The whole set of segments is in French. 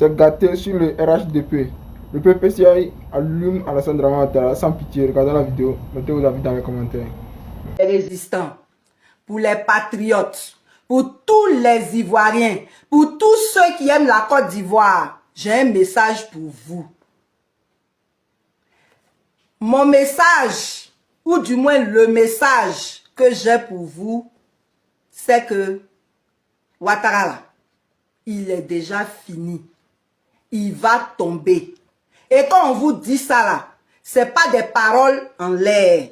c'est gâté sur le RHDP. Le PPCI allume Alassane Dramane Ouattara sans pitié. Regardez la vidéo. Mettez vos avis dans les commentaires. Les résistants, pour les patriotes, pour tous les Ivoiriens, pour tous ceux qui aiment la Côte d'Ivoire, j'ai un message pour vous. Mon message, ou du moins le message que j'ai pour vous, c'est que Ouattara, là, il est déjà fini. Il va tomber. Et quand on vous dit ça là, c'est pas des paroles en l'air.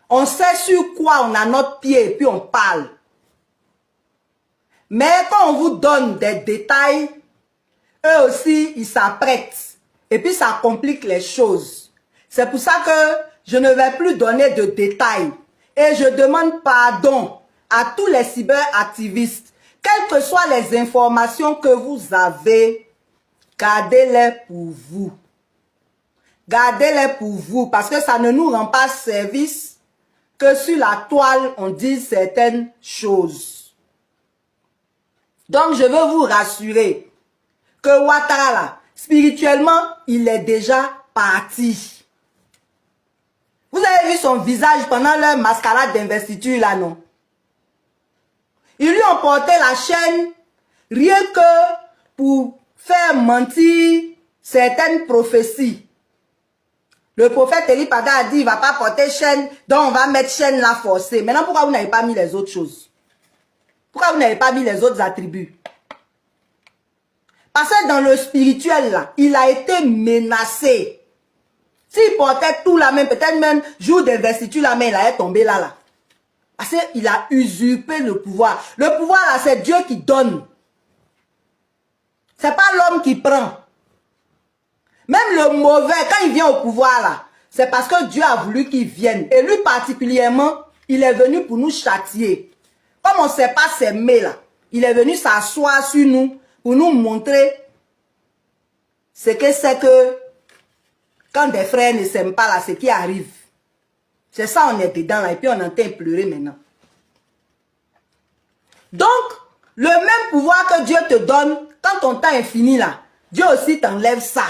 On sait sur quoi on a notre pied et puis on parle. Mais quand on vous donne des détails, eux aussi, ils s'apprêtent. Et puis ça complique les choses. C'est pour ça que je ne vais plus donner de détails. Et je demande pardon à tous les cyberactivistes. Quelles que soient les informations que vous avez, gardez-les pour vous. Gardez-les pour vous parce que ça ne nous rend pas service que sur la toile on dit certaines choses. Donc je veux vous rassurer que Ouattara là, spirituellement, il est déjà parti. Vous avez vu son visage pendant leur mascarade d'investiture là, non? Ils lui ont porté la chaîne rien que pour faire mentir certaines prophéties. Le prophète Eli Pada a dit, il ne va pas porter chaîne, donc on va mettre chaîne là forcée. Maintenant, pourquoi vous n'avez pas mis les autres choses? Pourquoi vous n'avez pas mis les autres attributs? Parce que dans le spirituel là, il a été menacé. S'il portait tout la main, peut-être même jour d'investiture, la main, il allait tomber là. Parce qu'il a usurpé le pouvoir. Le pouvoir là, c'est Dieu qui donne. C'est pas l'homme qui prend. Même le mauvais, quand il vient au pouvoir là, c'est parce que Dieu a voulu qu'il vienne. Et lui particulièrement, il est venu pour nous châtier. Comme on ne sait pas s'aimer là, il est venu s'asseoir sur nous pour nous montrer ce que c'est que quand des frères ne s'aiment pas là, ce qui arrive. C'est ça, on est dedans là, et puis on entend pleurer maintenant. Donc, le même pouvoir que Dieu te donne, quand ton temps est fini là, Dieu aussi t'enlève ça.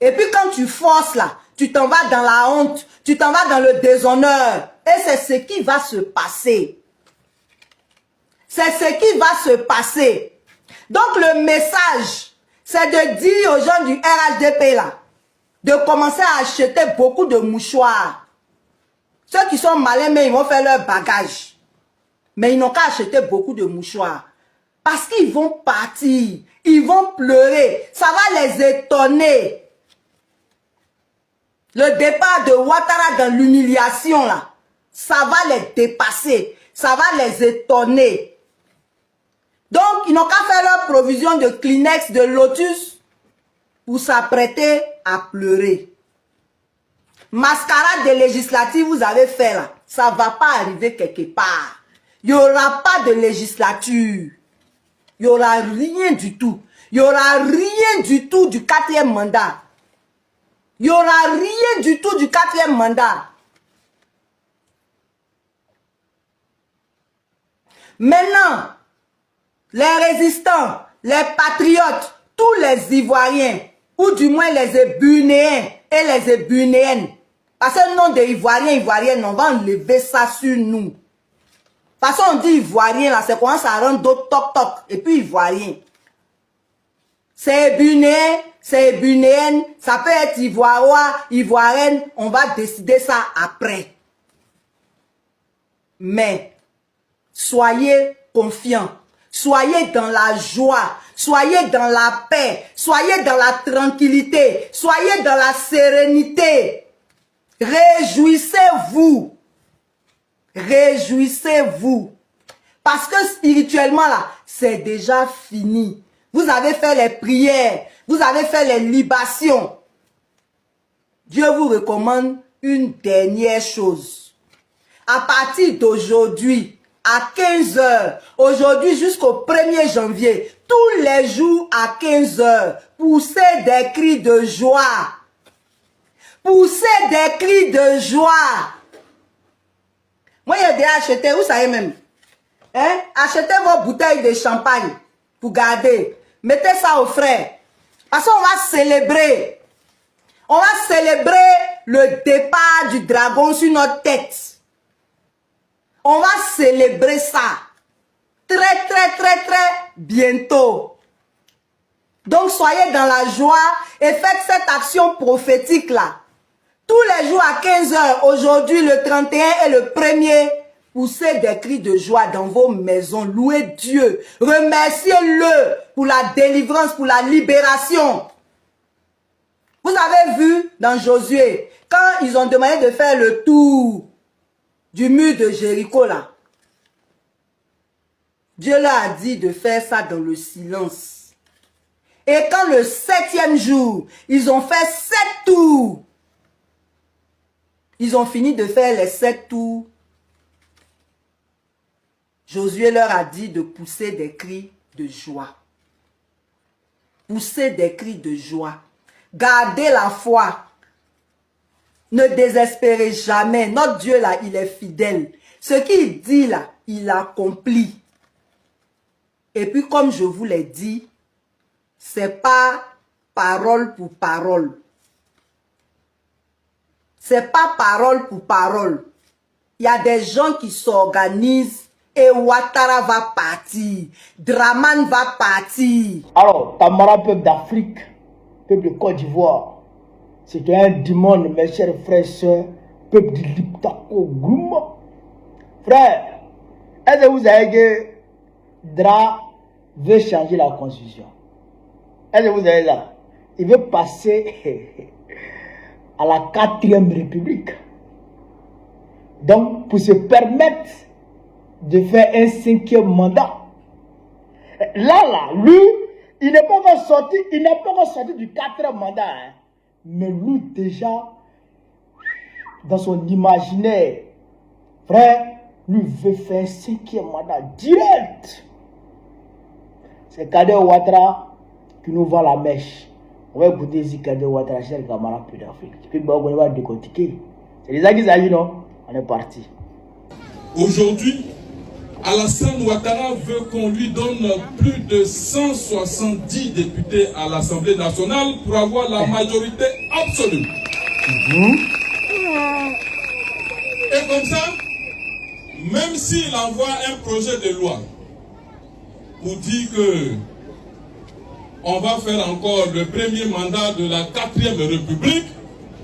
Et puis quand tu forces là, tu t'en vas dans la honte, tu t'en vas dans le déshonneur. Et c'est ce qui va se passer. C'est ce qui va se passer. Donc le message, c'est de dire aux gens du RHDP là, de commencer à acheter beaucoup de mouchoirs. Ceux qui sont malins, mais ils vont faire leur bagage. Mais ils n'ont qu'à acheter beaucoup de mouchoirs. Parce qu'ils vont partir. Ils vont pleurer. Ça va les étonner. Le départ de Ouattara dans l'humiliation, là, ça va les dépasser. Ça va les étonner. Donc, ils n'ont qu'à faire leur provision de Kleenex, de Lotus, pour s'apprêter à pleurer. Mascarade des législatives, vous avez fait là, ça ne va pas arriver quelque part. Il n'y aura pas de législature. Il n'y aura rien du tout. Il n'y aura rien du tout du 4e mandat. Il n'y aura rien du tout du 4e mandat. Maintenant, les résistants, les patriotes, tous les Ivoiriens, ou du moins les Ébunéens et les Ébunéennes, parce que le nom des Ivoiriens, Ivoiriennes, on va enlever ça sur nous. Parce qu'on dit Ivoirien, là, c'est comment ça rend d'autres toc-toc, et puis Ivoirien. C'est Ébunéen, c'est Ébunéenne, ça peut être Ivoirois, Ivoirienne, on va décider ça après. Mais, soyez confiants, soyez dans la joie, soyez dans la paix, soyez dans la tranquillité, soyez dans la sérénité. Réjouissez-vous. Réjouissez-vous. Parce que spirituellement, là, c'est déjà fini. Vous avez fait les prières. Vous avez fait les libations. Dieu vous recommande une dernière chose. À partir d'aujourd'hui, à 15 h, aujourd'hui jusqu'au 1er janvier, tous les jours à 15 h, poussez des cris de joie. Poussez des cris de joie. Moi, j'ai déjà acheté, vous savez même. Hein? Achetez vos bouteilles de champagne pour garder. Mettez ça aux frères. Parce qu'on va célébrer. On va célébrer le départ du dragon sur notre tête. On va célébrer ça. Très bientôt. Donc soyez dans la joie et faites cette action prophétique là. Tous les jours à 15 h, aujourd'hui le 31 et le 1er, poussez des cris de joie dans vos maisons. Louez Dieu. Remerciez-le pour la délivrance, pour la libération. Vous avez vu dans Josué, quand ils ont demandé de faire le tour du mur de Jéricho là, Dieu leur a dit de faire ça dans le silence. Et quand le 7e jour, ils ont fait 7 tours, ils ont fini de faire les 7 tours, Josué leur a dit de pousser des cris de joie. Pousser des cris de joie. Gardez la foi. Ne désespérez jamais. Notre Dieu là, il est fidèle. Ce qu'il dit là, il accomplit. Et puis comme je vous l'ai dit, c'est pas parole pour parole. C'est pas parole pour parole. Il y a des gens qui s'organisent et Ouattara va partir. Draman va partir. Alors, Tamara, peuple d'Afrique, peuple de Côte d'Ivoire, c'est un dimanche, mes chers frères et sœurs, peuple de Liptako Gouma. Frère, est-ce que vous avez que Dra veut changer la constitution? Est-ce que vous avez là? Il veut passer à la 4e République. Donc, pour se permettre de faire un 5e mandat. Là, lui, il n'est pas encore sorti du 4e mandat. Hein. Mais lui, déjà, dans son imaginaire, frère, lui veut faire un 5e mandat direct. C'est Kader Ouattara qui nous vend la mèche. On va écouter ici Kader Ouattara, cher camarade peu d'Afrique. Puis on va décortiquer. C'est les qui s'agit, non? On est parti. Aujourd'hui, Alassane Ouattara veut qu'on lui donne plus de 170 députés à l'Assemblée nationale pour avoir la majorité absolue. Et comme ça, même s'il envoie un projet de loi pour dire que on va faire encore le premier mandat de la 4e République,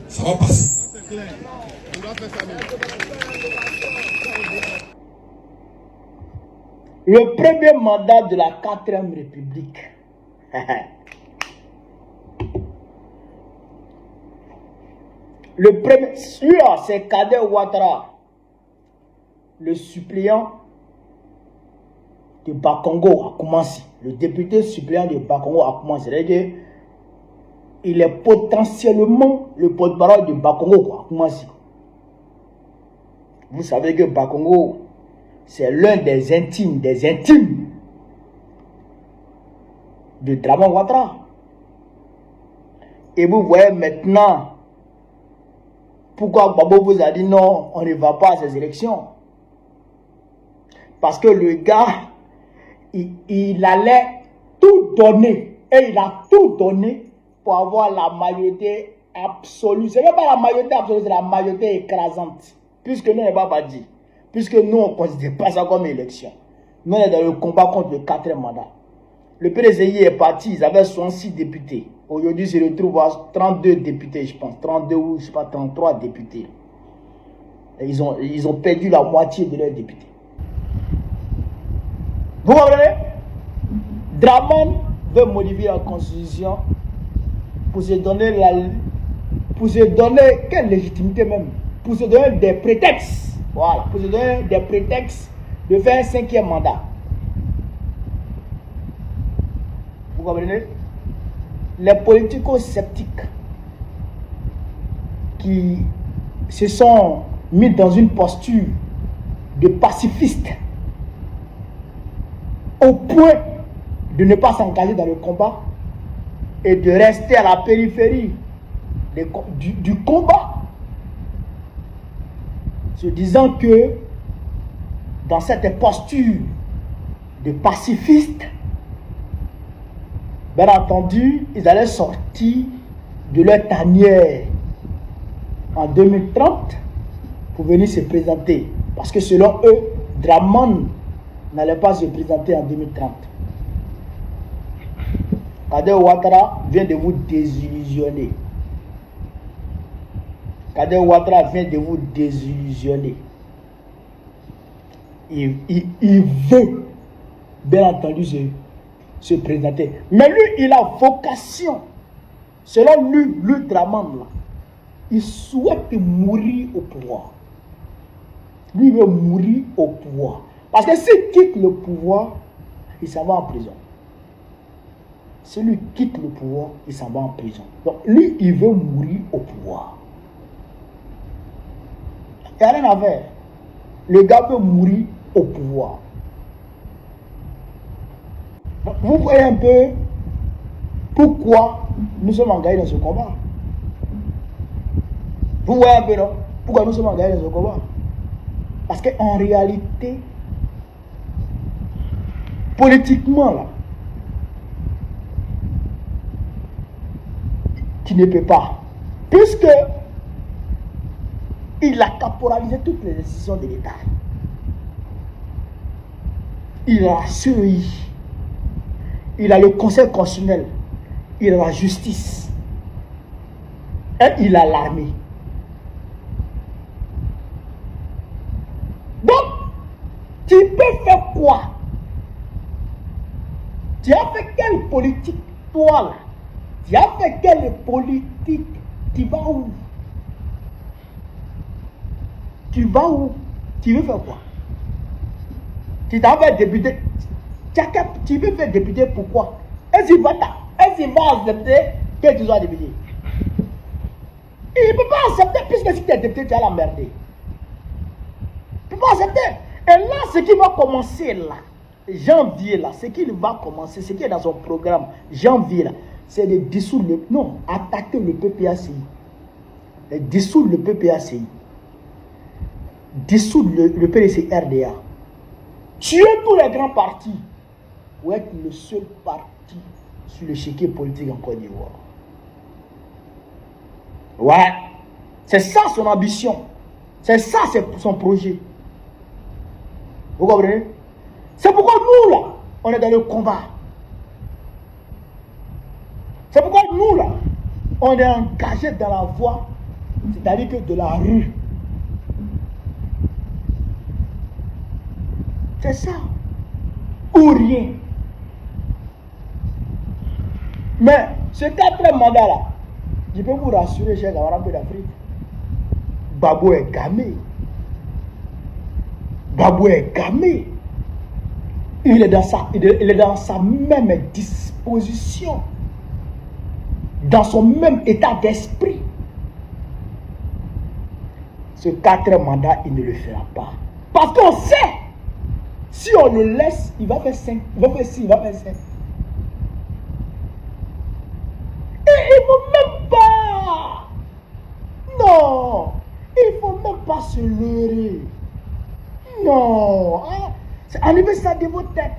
ça va passer. C'est clair. On va faire ça même. Le premier mandat de la 4e République. Le premier, celui-là, c'est Kader Ouattara, le suppléant de Bakongo a commencé. Le député suppléant de Bakongo a commencé. C'est-à-dire qu'il est potentiellement le porte-parole de Bakongo a commencé. Vous savez que Bakongo, c'est l'un des intimes de Draman Ouattara. Et vous voyez maintenant pourquoi Babo vous a dit non, on ne va pas à ces élections. Parce que le gars, il allait tout donner. Et il a tout donné pour avoir la majorité absolue. Ce n'est pas la majorité absolue, c'est la majorité écrasante. Puisque nous, on n'est pas dit. Puisque nous, on ne considère pas ça comme élection. Nous, on est dans le combat contre le 4e mandat. Le PDCI est parti, ils avaient 66 députés. Aujourd'hui, ils se retrouvent à 32 députés, je pense. 32 ou, je sais pas, 33 députés. Et ils ont perdu la moitié de leurs députés. Vous comprenez? Draman veut modifier la constitution pour se donner quelle légitimité même? Pour se donner des prétextes. Voilà, pour se donner des prétextes de faire un 5e mandat. Vous comprenez? Les politico-sceptiques qui se sont mis dans une posture de pacifiste au point de ne pas s'engager dans le combat et de rester à la périphérie du combat, se disant que dans cette posture de pacifiste, Bien entendu, ils allaient sortir de leur tanière en 2030 pour venir se présenter. Parce que selon eux, Dramane n'allait pas se présenter en 2030. Kader Ouattara vient de vous désillusionner. Kader Ouattara vient de vous désillusionner. Il veut, bien entendu, se présenter. Mais lui, il a vocation. Selon lui, Dramane, là, il souhaite mourir au pouvoir. Lui, il veut mourir au pouvoir. Parce que s'il quitte le pouvoir, il s'en va en prison. Si lui quitte le pouvoir, il s'en va en prison. Donc, lui, il veut mourir au pouvoir. Il n'y a rien à faire. Le gars veut mourir au pouvoir. Vous voyez un peu pourquoi nous sommes engagés dans ce combat. Vous voyez un peu, non? Pourquoi nous sommes engagés dans ce combat? Parce qu'en réalité, politiquement, là, tu ne peux pas. Puisque il a caporalisé toutes les décisions de l'État. Il a la CEI. Il a le Conseil constitutionnel. Il a la justice. Et il a l'armée. Donc, tu peux faire quoi? Tu as fait quelle politique, toi là? Tu as fait quelle politique? Tu vas où? Tu vas où? Tu veux faire quoi? Tu t'as fait député. Tu veux faire député pourquoi? Est-ce qu'il va accepter que tu sois député? Il ne peut pas accepter puisque si tu es député, tu vas l'emmerder. Il ne peut pas accepter. Et là, ce qui va commencer là, janvier là, ce qu'il va commencer, ce qui est dans son programme, janvier là, c'est de dissoudre le... Non, attaquer le PPACI. Dissoudre le PPACI. Dissoudre le PDC RDA. Tuer tous les grands partis pour être le seul parti sur l'échiquier politique en Côte d'Ivoire. Ouais. C'est ça son ambition. C'est ça son projet. Vous comprenez? C'est pourquoi nous là, on est dans le combat. C'est pourquoi nous là, on est engagé dans la voie, c'est-à-dire que de la rue. C'est ça. Ou rien. Mais ce 4e mandat là, je peux vous rassurer, chers camarades d'Afrique, Gbagbo est gamé. Gbagbo est gamé. Il est dans sa même disposition, dans son même état d'esprit. Ce 4e mandat, il ne le fera pas. Parce qu'on sait, si on le laisse, il va faire 5, il va faire 6, il va faire 7. Et il ne faut même pas. Non, il ne faut même pas se leurrer. Non, hein? Enlevez ça de vos têtes.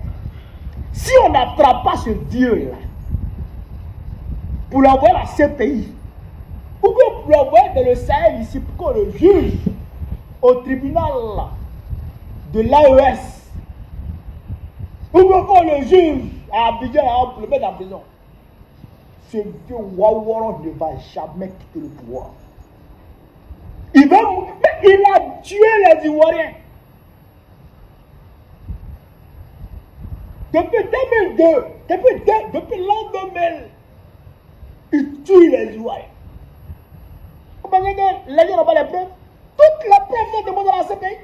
Si on n'attrape pas ce vieux-là pour l'envoyer à la CPI, ou bien pour l'envoyer dans le Sahel ici pour qu'on le juge au tribunal de l'AES, ou bien qu'on le juge à Abidjan pour le mettre en prison, ce vieux Ouaouara ne va jamais quitter le pouvoir. Il a tué les Ivoiriens. Depuis 2002, depuis l'an 2000, il tue les Ivoiriens. Vous pensez que les gens n'ont pas les preuves? Toutes les preuves sont déposées à la CPI.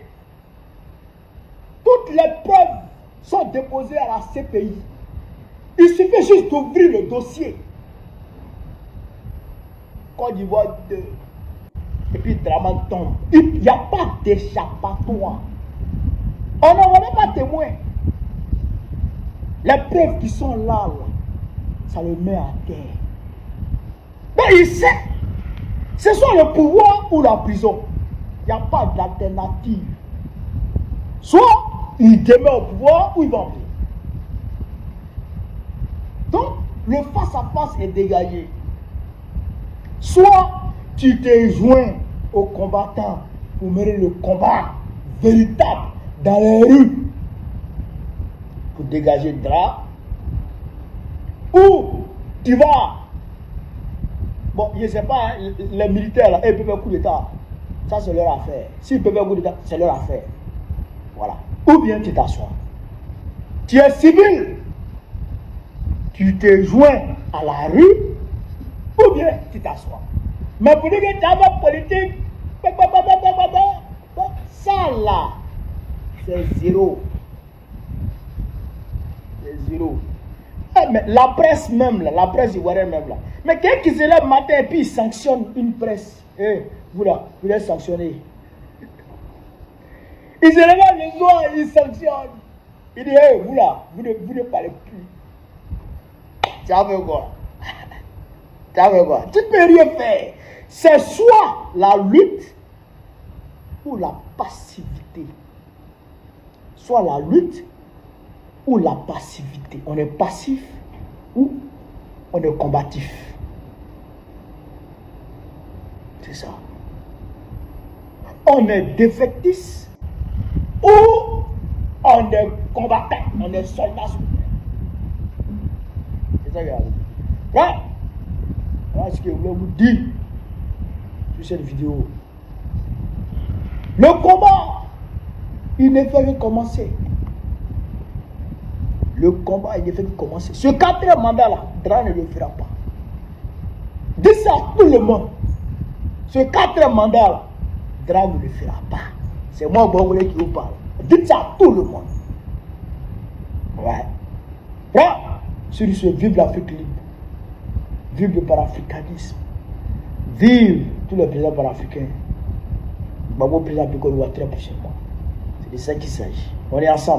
Toutes les preuves sont déposées à la CPI. Il suffit juste d'ouvrir le dossier. Côte d'Ivoire 2. Et puis Dramane tombe. Il n'y a pas d'échappatoire. On n'en est pas témoin. Les preuves qui sont là, ça le met à terre. Donc il sait, ce soit le pouvoir ou la prison. Il n'y a pas d'alternative. Soit il demeure au pouvoir ou il va en prison. Donc, Le face-à-face est dégagé. Soit tu te joins aux combattants pour mener le combat véritable dans les rues pour dégager le drap, ou tu vas, bon, je ne sais pas, hein, les militaires là, ils peuvent faire coup d'état, ça c'est leur affaire. S'ils peuvent faire coup d'état, c'est leur affaire. Voilà. Ou bien tu t'assois. Tu es civil, tu te joins à la rue, ou bien tu t'assois. Mais pour dire que tu as ma politique, ça là, c'est zéro. C'est zéro. Mais la presse même, là, la presse ivoirienne même là. Mais quelqu'un qui se lève matin et puis il sanctionne une presse. Vous là, vous êtes sanctionné. Il se lève le soir, il sanctionne. Il dit, vous là, vous ne parlez plus. Tu as fait quoi? Tu as fait quoi? Tu ne peux rien faire. C'est soit la lutte ou la passivité. Soit la lutte ou la passivité. On est passif ou on est combatif. C'est ça. On est défaitiste ou on est combattant. On est soldat. C'est ça qu'il y a. Ouais. Voilà ce que je voulais vous dire sur cette vidéo. Le combat, il ne fait que commencer. Le combat, il ne fait que commencer. Ce quatrième mandat-là, Dra ne le fera pas. Dis ça à tout le monde. Ce quatrième mandat-là, Dra ne le fera pas. C'est moi, Bongolais, qui vous parle. Dites ça à tout le monde. Ouais. Là, sur ce, vive l'Afrique libre. Vive le panafricanisme. Vive tous les présidents panafricains. Babo président Biko nous voit très prochainement. C'est de ça qu'il s'agit. On est ensemble.